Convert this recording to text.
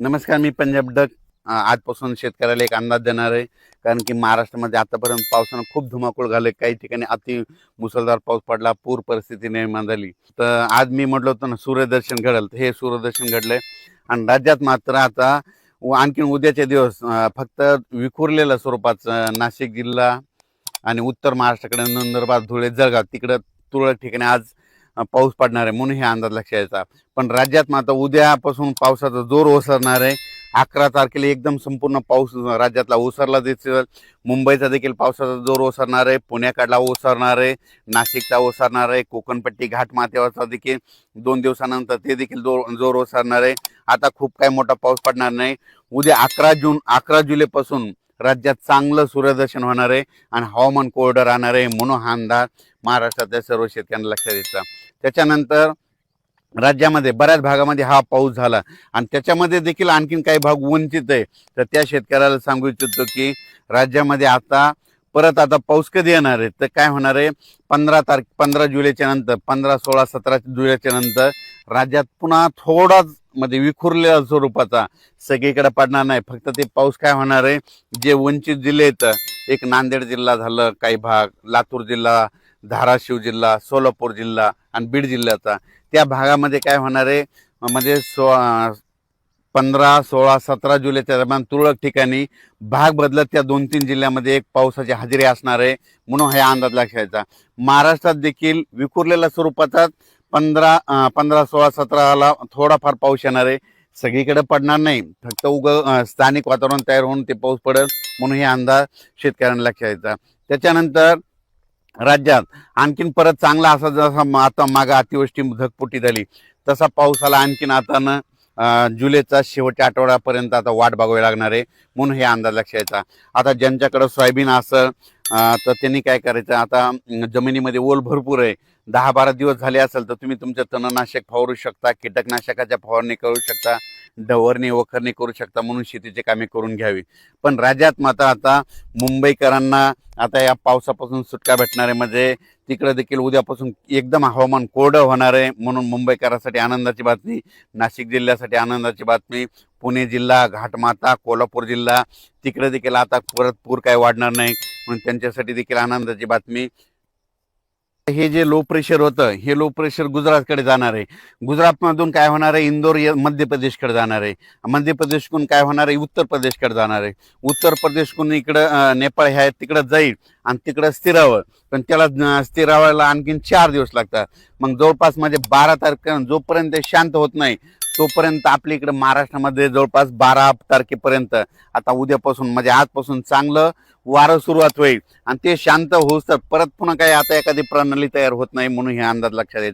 नमस्कार, मी पंजाब डक. आजपासून शेतकऱ्याला एक अंदाज देणार आहे. कारण की महाराष्ट्रामध्ये आतापर्यंत पावसानं खूप धुमाकूळ घाले, काही ठिकाणी अति मुसळधार पाऊस पडला, पूर परिस्थिती निर्माण झाली. तर आज मी म्हटलं होतं ना सूर्यदर्शन घडलं, तर हे सूर्यदर्शन घडलंय. आणि राज्यात मात्र आता आणखीन उद्याचे दिवस फक्त विखुरलेल्या स्वरूपाचं नाशिक जिल्हा आणि उत्तर महाराष्ट्राकडे नंदुरबार, धुळे, जळगाव तिकडं तुरळक ठिकाणी आज पाऊस पडणार आहे म्हणून हे अंदाज लक्षात यायचा. पण राज्यात मात्र उद्यापासून पावसाचा जोर ओसरणार आहे. 11 तारखेला एकदम संपूर्ण पाऊस राज्यातला ओसरला दिसेल. मुंबईचा देखील पावसाचा जोर ओसरणार आहे, पुण्याकडला ओसरणार आहे, नाशिकचा ओसरणार आहे, कोकणपट्टी घाटमाथ्यावरचा देखील 2 दिवसानंतर ते देखील जोर ओसरणार आहे. आता खूप काही मोठा पाऊस पडणार नाही. उद्या 11 जुलैपासून राज्यात चांगलं सूर्यदर्शन होणार आहे आणि हवामान कोरडं राहणार आहे म्हणून हा अंदाज महाराष्ट्रातल्या सर्व शेतकऱ्यांना लक्षात येतं. त्याच्यानंतर राज्यामध्ये बऱ्याच भागामध्ये हा पाऊस झाला आणि त्याच्यामध्ये देखील आणखीन काही भाग वंचित आहे. तर त्या शेतकऱ्याला सांगू इच्छितो की राज्यामध्ये आता पाऊस कधी येणार आहे, तर काय होणार आहे, 15 जुलैच्या नंतर, 15, 16, 17 जुलैच्या नंतर राज्यात पुन्हा थोडाच विखुरलेल्या स्वरूपाचा सगळीकडे पडणार नाही. फक्त ते पाऊस काय होणार आहे, जे वंचित जिल्हे आहेत, एक नांदेड जिल्हा झालं, काही भाग लातूर जिल्हा, धाराशिव जिल्हा, सोलापूर जिल्हा आणि बीड जिल्ह्याचा, त्या भागामध्ये काय होणार आहे, 15, 16, 17 जुलैच्या दरम्यान तुरळक ठिकाणी भाग बदलत त्या 2-3 जिल्ह्यामध्ये एक पावसाची हजेरी असणार आहे म्हणून हा अंदाज लक्षात. महाराष्ट्रात देखील विखुरलेल्या स्वरूपाचा 15, 16, 17ला थोडाफार पाऊस येणार आहे. सगळीकडे पडणार नाही, फक्त स्थानिक वातावरण तयार होऊन ते पाऊस पडेल म्हणून हे अंदाज शेतकऱ्यांना लक्षात यायचा. त्याच्यानंतर राज्यात आणखीन परत चांगला असा जसा आता मागं अतिवृष्टी धगपुटी झाली तसा पावसाला आणखीन आता ना जुलैचा शेवटच्या आठवड्यापर्यंत आता वाट बघावी लागणार आहे म्हणून हे अंदाज लक्षात यायचा. आता ज्यांच्याकडे सोयाबीन असं तर त्यांनी काय करायचं, आता जमिनीमध्ये ओल भरपूर आहे, 10-12 दिवस झाले असेल तर तुम्ही तुमचं तणनाशक फवारू शकता, कीटकनाशकाच्या फवारणी करू शकता, डवरणी वखरणी करू शकता म्हणून शेतीची कामे करून घ्यावी. पण राज्यात मात्र आता मुंबईकरांना आता या पावसापासून सुटका भेटणार आहे. तिकडे देखील उद्यापासून एकदम हवामान कोरडं होणार आहे म्हणून मुंबईकरांसाठी आनंदाची बातमी, नाशिक जिल्ह्यासाठी आनंदाची बातमी, पुणे जिल्हा, घाटमाथा, कोल्हापूर जिल्हा तिकडे देखील आता परत पूर काय वाढणार नाही म्हणून त्यांच्यासाठी देखील आनंदाची बातमी. हे जे लो प्रेशर होतं, हे लो प्रेशर गुजरातकडे जाणार आहे. गुजरातमधून काय होणार आहे, इंदोर मध्य प्रदेशकडे जाणार आहे. मध्य प्रदेशकडून काय होणार आहे, उत्तर प्रदेशकडे जाणार आहे. उत्तर प्रदेशकडून इकडं नेपाळ ह्या तिकडं जाईल आणि तिकडं स्थिरावं, पण त्याला स्थिरावायला आणखीन 4 दिवस लागतात. मग जवळपास 12 तारखे जोपर्यंत शांत होत नाही तोपर्यंत आपल्या इकडे महाराष्ट्रामध्ये जवळपास 12 तारखेपर्यंत आता उद्यापासून आजपासून चांगलं वारं सुरुवात होईल आणि ते शांत होऊस तर परत पुन्हा काही आता एखादी प्रणाली तयार होत नाही म्हणून हे अंदाज लक्षात येईल.